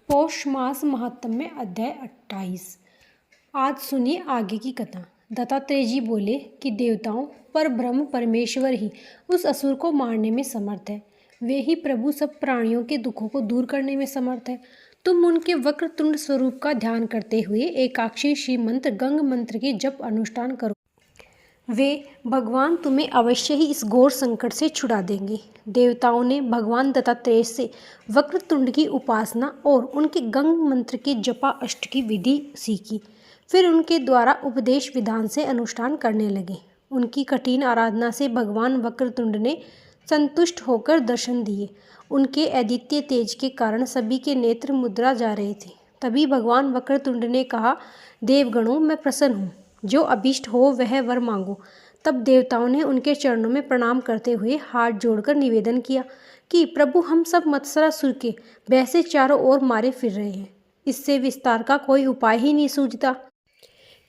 पौष मास महात्म्य अध्याय 28। आज सुनिए आगे की कथा। दत्तात्रेय जी बोले कि देवताओं पर ब्रह्म परमेश्वर ही उस असुर को मारने में समर्थ है। वे ही प्रभु सब प्राणियों के दुखों को दूर करने में समर्थ है। तुम उनके वक्रतुंड स्वरूप का ध्यान करते हुए एकाक्षी श्री मंत्र गंग मंत्र के जप अनुष्ठान करो। वे भगवान तुम्हें अवश्य ही इस घोर संकट से छुड़ा देंगे। देवताओं ने भगवान दत्तात्रेय से वक्रतुंड की उपासना और उनके गंग मंत्र के जपा अष्ट की विधि सीखी। फिर उनके द्वारा उपदेश विधान से अनुष्ठान करने लगे। उनकी कठिन आराधना से भगवान वक्रतुंड ने संतुष्ट होकर दर्शन दिए। उनके अद्वितीय तेज के कारण सभी के नेत्र मुद्रा जा रहे थे। तभी भगवान वक्रतुंड ने कहा, देवगणों, मैं प्रसन्न हूँ। जो अभीष्ट हो वह वर मांगो। तब देवताओं ने उनके चरणों में प्रणाम करते हुए हाथ जोड़कर निवेदन किया कि प्रभु, हम सब मत्सरासुर के भय से चारों ओर मारे फिर रहे हैं। इससे विस्तार का कोई उपाय ही नहीं सूझता।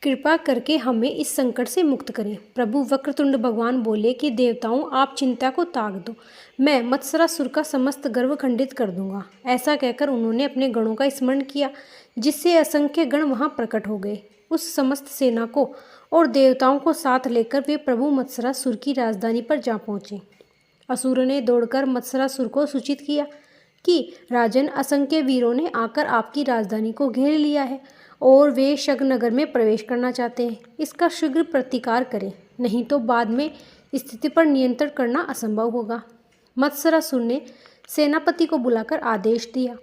कृपा करके हमें इस संकट से मुक्त करें। प्रभु वक्रतुंड भगवान बोले कि देवताओं, आप चिंता को त्याग दो। मैं मत्सरासुर का समस्त गर्व खंडित कर दूंगा। ऐसा कहकर उन्होंने अपने गणों का स्मरण किया, जिससे असंख्य गण वहां प्रकट हो गए। उस समस्त सेना को और देवताओं को साथ लेकर वे प्रभु मत्सरासुर की राजधानी पर जा पहुंचे। असुर ने दौड़कर मत्सरासुर को सूचित किया कि राजन, असंख्य वीरों ने आकर आपकी राजधानी को घेर लिया है और वे शगनगर में प्रवेश करना चाहते हैं। इसका शीघ्र प्रतिकार करें, नहीं तो बाद में स्थिति पर नियंत्रण करना असंभव होगा। मत्सरासुर ने सेनापति को बुलाकर आदेश दिया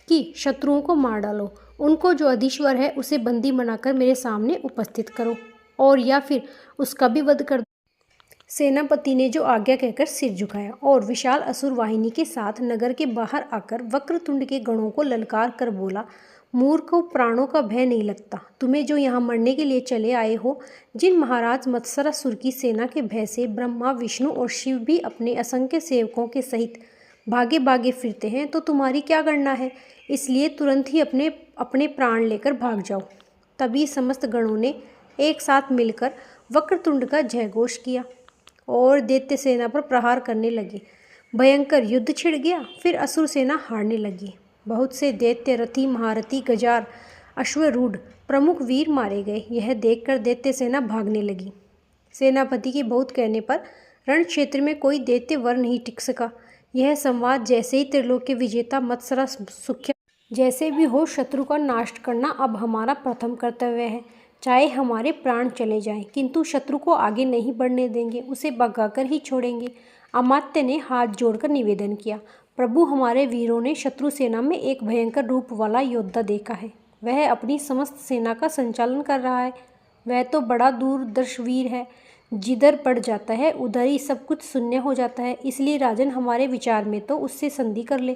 कि शत्रुओं को मार डालो। उनको जो अधीश्वर है उसे बंदी बनाकर मेरे सामने उपस्थित करो, और या फिर उसका भी वध कर दो। सेनापति ने जो आज्ञा कहकर सिर झुकाया और विशाल असुर वाहिनी के साथ नगर के बाहर आकर वक्रतुंड के गणों को ललकार कर बोला, मूर्खों, प्राणों का भय नहीं लगता तुम्हें जो यहाँ मरने के लिए चले आए हो। जिन महाराज मत्सरासुर की सेना के भय से ब्रह्मा, विष्णु और शिव भी अपने असंख्य सेवकों के सहित भागे भागे फिरते हैं, तो तुम्हारी क्या गणना है। इसलिए तुरंत ही अपने अपने प्राण लेकर भाग जाओ। तभी समस्त गणों ने एक साथ मिलकर वक्रतुंड का जयघोष किया और दैत्य सेना पर प्रहार करने लगे। भयंकर युद्ध छिड़ गया। फिर असुर सेना हारने लगी। बहुत से दैत्य, रथी, महारथी, गजार, अश्वरूढ़, प्रमुख वीर मारे गए। यह देखकर दैत्य सेना भागने लगी। सेनापति के बहुत कहने पर रण क्षेत्र में कोई दैत्य वर नहीं टिक सका। यह संवाद जैसे ही त्रिलोक्य विजेता मत्सरासुर जैसे भी हो, शत्रु का नाश करना अब हमारा प्रथम कर्तव्य है। चाहे हमारे प्राण चले जाएं, किंतु शत्रु को आगे नहीं बढ़ने देंगे, उसे भगाकर ही छोड़ेंगे। अमात्य ने हाथ जोड़कर निवेदन किया, प्रभु, हमारे वीरों ने शत्रु सेना में एक भयंकर रूप वाला योद्धा देखा है। वह अपनी समस्त सेना का संचालन कर रहा है। वह तो बड़ा दूरदर्श वीर है। जिधर पड़ जाता है उधर ही सब कुछ शून्य हो जाता है। इसलिए राजन, हमारे विचार में तो उससे संधि कर ले,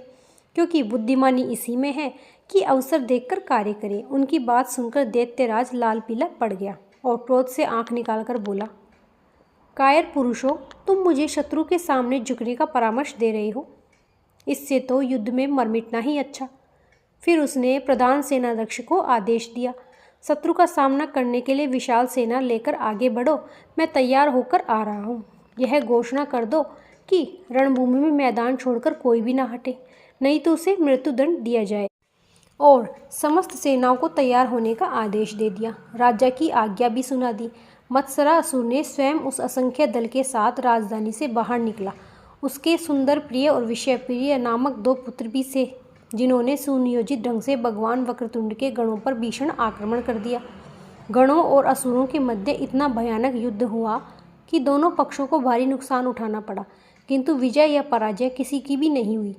क्योंकि बुद्धिमानी इसी में है कि अवसर देखकर कार्य करे। उनकी बात सुनकर दैत्यराज लाल पीला पड़ गया और क्रोध से आंख निकालकर बोला, कायर पुरुषों, तुम मुझे शत्रु के सामने झुकने का परामर्श दे रहे हो। इससे तो युद्ध में मर मिटना ही अच्छा। फिर उसने प्रधान सेनाध्यक्ष को आदेश दिया, शत्रु का सामना करने के लिए विशाल सेना लेकर आगे बढ़ो। मैं तैयार होकर आ रहा हूँ। यह घोषणा कर दो कि रणभूमि में मैदान छोड़कर कोई भी ना हटे, नहीं तो उसे मृत्युदंड दिया जाए। और समस्त सेनाओं को तैयार होने का आदेश दे दिया। राजा की आज्ञा भी सुना दी। मत्सरासुर ने स्वयं उस असंख्य दल के साथ राजधानी से बाहर निकला। उसके सुंदर प्रिय और विषय प्रिय नामक 2 पुत्र भी से, जिन्होंने सुनियोजित ढंग से भगवान वक्रतुंड के गणों पर भीषण आक्रमण कर दिया। गणों और असुरों के मध्य इतना भयानक युद्ध हुआ कि दोनों पक्षों को भारी नुकसान उठाना पड़ा, किंतु विजय या पराजय किसी की भी नहीं हुई।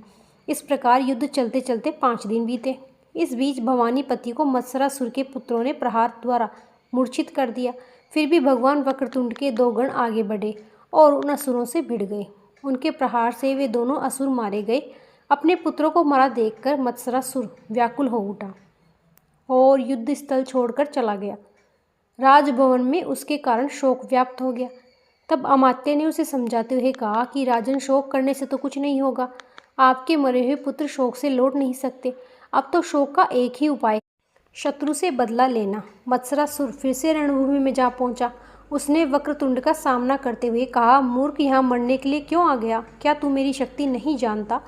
इस प्रकार युद्ध चलते चलते 5 दिन बीते। इस बीच भवानीपति को मत्सरासुर के पुत्रों ने प्रहार द्वारा मूर्छित कर दिया। फिर भी भगवान वक्रतुंड के 2 गण आगे बढ़े और उन असुरों से भिड़ गए। उनके प्रहार से वे दोनों असुर मारे गए। अपने पुत्रों को मरा देखकर मत्सरासुर व्याकुल हो उठा और युद्ध स्थल छोड़कर चला गया। राजभवन में उसके कारण शोक व्याप्त हो गया। तब अमात्य ने उसे समझाते हुए कहा कि राजन, शोक करने से तो कुछ नहीं होगा। आपके मरे हुए पुत्र शोक से लौट नहीं सकते। अब तो शोक का एक ही उपाय, शत्रु से बदला लेना। मत्सरासुर फिर से रणभूमि में जा पहुंचा। उसने वक्रतुंड का सामना करते हुए कहा, मूर्ख, यहाँ मरने के लिए क्यों आ गया? क्या तू मेरी शक्ति नहीं जानता?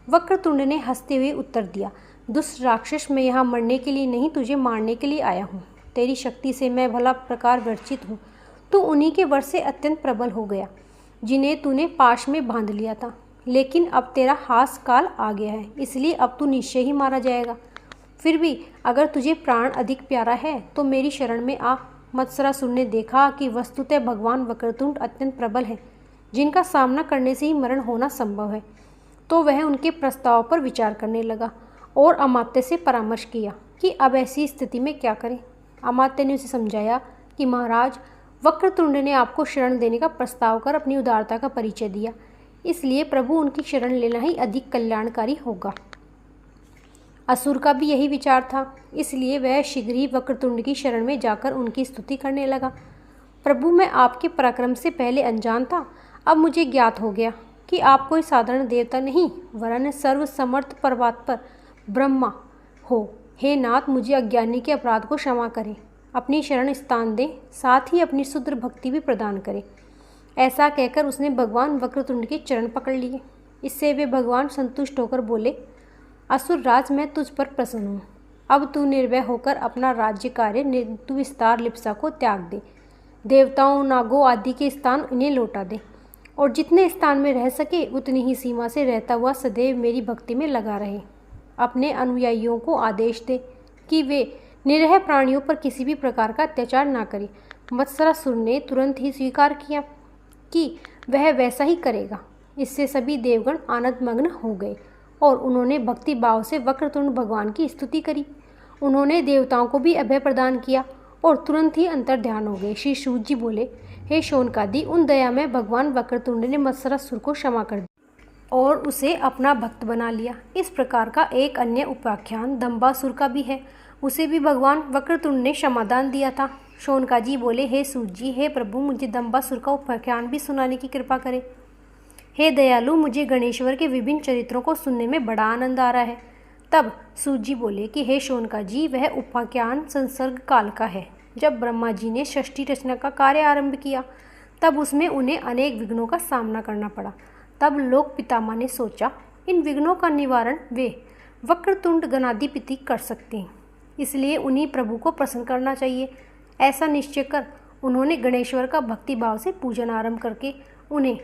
वक्रतुंड ने हंसते हुए उत्तर दिया, दुष्ट राक्षस, मैं यहाँ मरने के लिए नहीं, तुझे मारने के लिए आया हूँ। तेरी शक्ति से मैं भला प्रकार वर्चित हूँ। तू उन्हीं के वश से अत्यंत प्रबल हो गया जिन्हें तूने पाश में बांध लिया था। लेकिन अब तेरा हास काल आ गया है, इसलिए अब तू निश्चय ही मारा जाएगा। फिर भी अगर तुझे प्राण अधिक प्यारा है तो मेरी शरण में आ। मत्सरासुर ने देखा कि वस्तुतः भगवान वक्रतुंड अत्यंत प्रबल है, जिनका सामना करने से ही मरण होना संभव है। तो वह उनके प्रस्ताव पर विचार करने लगा और अमात्य से परामर्श किया कि अब ऐसी स्थिति में क्या करें। अमात्य ने उसे समझाया कि महाराज, वक्रतुंड ने आपको शरण देने का प्रस्ताव कर अपनी उदारता का परिचय दिया, इसलिए प्रभु उनकी शरण लेना ही अधिक कल्याणकारी होगा। असुर का भी यही विचार था, इसलिए वह शीघ्र ही वक्रतुंड की शरण में जाकर उनकी स्तुति करने लगा। प्रभु, मैं आपके पराक्रम से पहले अनजान था, अब मुझे ज्ञात हो गया कि आप कोई साधारण देवता नहीं वरन सर्वसमर्थ परमात्मा ब्रह्मा हो। हे नाथ, मुझे अज्ञानी के अपराध को क्षमा करें, अपनी शरण स्थान दें, साथ ही अपनी शुद्र भक्ति भी प्रदान करें। ऐसा कहकर उसने भगवान वक्रतुंड के चरण पकड़ लिए। इससे वे भगवान संतुष्ट होकर बोले, असुर राज, मैं तुझ पर प्रसन्न हूँ। अब तू निर्भय होकर अपना राज्य कार्य तू विस्तार लिप्सा को त्याग दे। देवताओं, नागों आदि के स्थान इन्हें लौटा दे और जितने स्थान में रह सके उतनी ही सीमा से रहता हुआ सदैव मेरी भक्ति में लगा रहे। अपने अनुयायियों को आदेश दे कि वे निरीह प्राणियों पर किसी भी प्रकार का अत्याचार ना करें। मत्सरासुर ने तुरंत ही स्वीकार किया कि वह वैसा ही करेगा। इससे सभी देवगण आनंदमग्न हो गए और उन्होंने भक्ति भाव से वक्रतुंड भगवान की स्तुति करी। उन्होंने देवताओं को भी अभय प्रदान किया और तुरंत ही अंतर ध्यान हो गए। श्री सूत जी बोले, हे शौनकादि, उन दया में भगवान वक्रतुंड ने मत्सरासुर को क्षमा कर दिया और उसे अपना भक्त बना लिया। इस प्रकार का एक अन्य उपाख्यान दंबासुर का भी है, उसे भी भगवान वक्रतुंड ने क्षमादान दिया था। शौनकाजी बोले, हे सूत जी, हे प्रभु, मुझे दंबासुर का उपाख्यान भी सुनाने की कृपा करें। हे दयालु, मुझे गणेश्वर के विभिन्न चरित्रों को सुनने में बड़ा आनंद आ रहा है। तब सूत जी बोले कि हे शौनकाजी, वह उपाख्यान संसर्ग काल का है। जब ब्रह्मा जी ने षष्ठी रचना का कार्य आरंभ किया तब उसमें उन्हें अनेक विघ्नों का सामना करना पड़ा। तब लोक पितामह ने सोचा, इन विघ्नों का निवारण वे वक्रतुंड गणाधिपति कर सकते हैं, इसलिए उन्हीं प्रभु को प्रसन्न करना चाहिए। ऐसा निश्चय कर उन्होंने गणेश्वर का भक्ति भाव से पूजन आरंभ करके उन्हें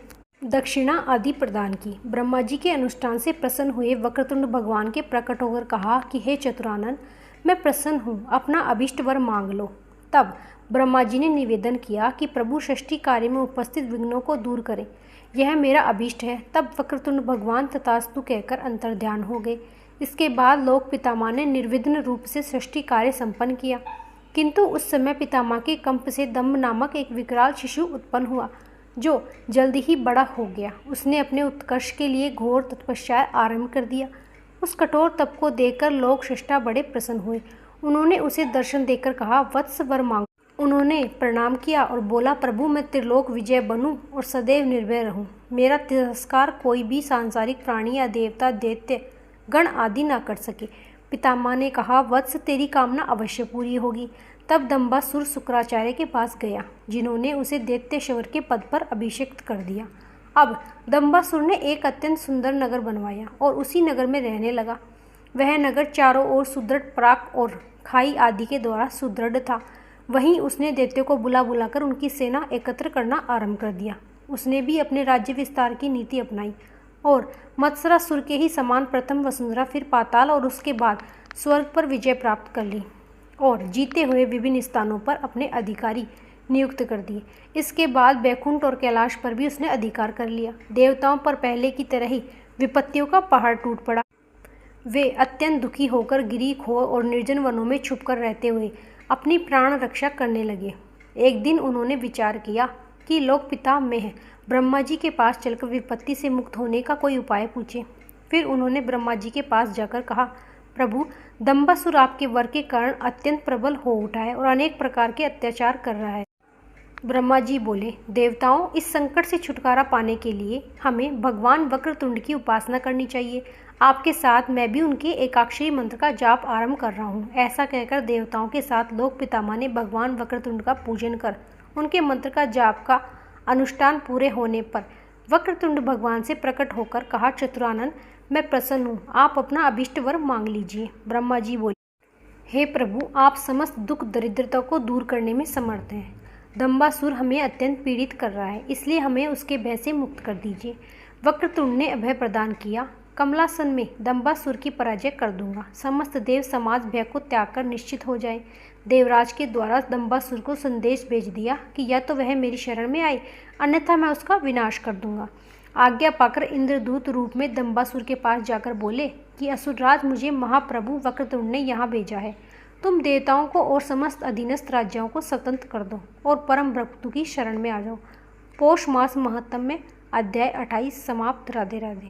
दक्षिणा आदि प्रदान की। ब्रह्मा जी के अनुष्ठान से प्रसन्न हुए वक्रतुंड भगवान के प्रकट होकर कहा कि हे चतुरानन, मैं प्रसन्न हूँ, अपना अभिष्ट वर मांग लो। तब ब्रह्मा जी ने निवेदन किया कि प्रभु षष्ठी कार्य में उपस्थित विघ्नों को दूर करें, यह मेरा अभिष्ट है। तब वक्रतुंड भगवान तथास्तु कहकर अंतर्ध्यान हो गए। इसके बाद लोक पितामह ने निर्विघ्न रूप से सृष्टि कार्य संपन्न किया, किंतु उस समय पितामह के कंप से दम्भ नामक एक विकराल शिशु उत्पन्न हुआ, जो जल्दी ही बड़ा हो गया। उसने अपने उत्कर्ष के लिए घोर तपस्या आरंभ कर दिया। उस कठोर तप को देखकर लोक श्रेष्ठा बड़े प्रसन्न हुए। उन्होंने उसे दर्शन देकर कहा, वत्स वर मांगो। उन्होंने प्रणाम किया और बोला, प्रभु, मैं त्रिलोक विजय बनूं और सदैव निर्भय रहूं। मेरा तिरस्कार कोई भी सांसारिक प्राणी या देवता, दैत्य गण आदि ना कर सके। पितामह ने कहा, वत्स, तेरी कामना अवश्य पूरी होगी। तब दंबासुर शुक्राचार्य के पास गया, जिन्होंने उसे दैत्येश्वर के पद पर अभिषिक्त कर दिया। अब दंबासुर ने एक अत्यंत सुंदर नगर बनवाया और उसी नगर में रहने लगा। वह नगर चारों ओर सुदृढ़ प्राक और खाई आदि के द्वारा सुदृढ़ था। वहीं उसने दैत्यों को बुला बुलाकर उनकी सेना एकत्र करना आरंभ कर दिया। उसने भी अपने राज्य विस्तार की नीति अपनाई और मत्सरासुर के ही समान प्रथम वसुंधरा, फिर पाताल और उसके बाद स्वर्ग पर विजय प्राप्त कर ली और जीते हुए विभिन्न स्थानों पर अपने अधिकारी नियुक्त कर दिए। इसके बाद बैकुंठ और कैलाश पर भी उसने अधिकार कर लिया। देवताओं पर पहले की तरह ही विपत्तियों का पहाड़ टूट पड़ा। वे अत्यंत दुखी होकर गिरी, खो और निर्जन वनों में छुपकर रहते हुए अपनी प्राण रक्षा करने लगे। एक दिन उन्होंने विचार किया कि लोक पिता में ब्रह्मा जी के पास चलकर विपत्ति से मुक्त होने का कोई उपाय पूछे। फिर उन्होंने ब्रह्मा जी के पास जाकर कहा, प्रभु, दंबासुर आपके वर के कारण अत्यंत प्रबल हो उठा है और अनेक प्रकार के अत्याचार कर रहा है। ब्रह्मा जी बोले, देवताओं, इस संकट से छुटकारा पाने के लिए हमें भगवान वक्रतुंड की उपासना करनी चाहिए। आपके साथ मैं भी उनके एकाक्षरी मंत्र का जाप आरंभ कर रहा हूँ। ऐसा कहकर देवताओं के साथ लोक पितामह ने भगवान वक्रतुंड का पूजन कर उनके मंत्र का जाप का अनुष्ठान पूरे होने पर वक्रतुंड भगवान से प्रकट होकर कहा, चतुरानन, मैं प्रसन्न हूँ, आप अपना अभिष्ट वर मांग लीजिए। ब्रह्मा जी बोले, हे प्रभु, आप समस्त दुख दरिद्रता को दूर करने में समर्थ हैं। दंबासुर हमें अत्यंत पीड़ित कर रहा है, इसलिए हमें उसके भय से मुक्त कर दीजिए। वक्रतुंड ने अभय प्रदान किया, कमलासन में दंबासुर की पराजय कर दूंगा। समस्त देव समाज भय को त्याग कर निश्चित हो जाए। देवराज के द्वारा दंबासुर को संदेश भेज दिया कि या तो वह मेरी शरण में आए, अन्यथा मैं उसका विनाश कर दूंगा। आज्ञा पाकर इंद्रदूत रूप में दंबासुर के पास जाकर बोले कि असुरराज, मुझे महाप्रभु वक्रतुंड ने यहाँ भेजा है। तुम देवताओं को और समस्त अधीनस्थ राज्यों को स्वतंत्र कर दो और परम भक्तों की शरण में आ जाओ। पौष मास महात्म्य अध्याय 28 समाप्त। राधे राधे।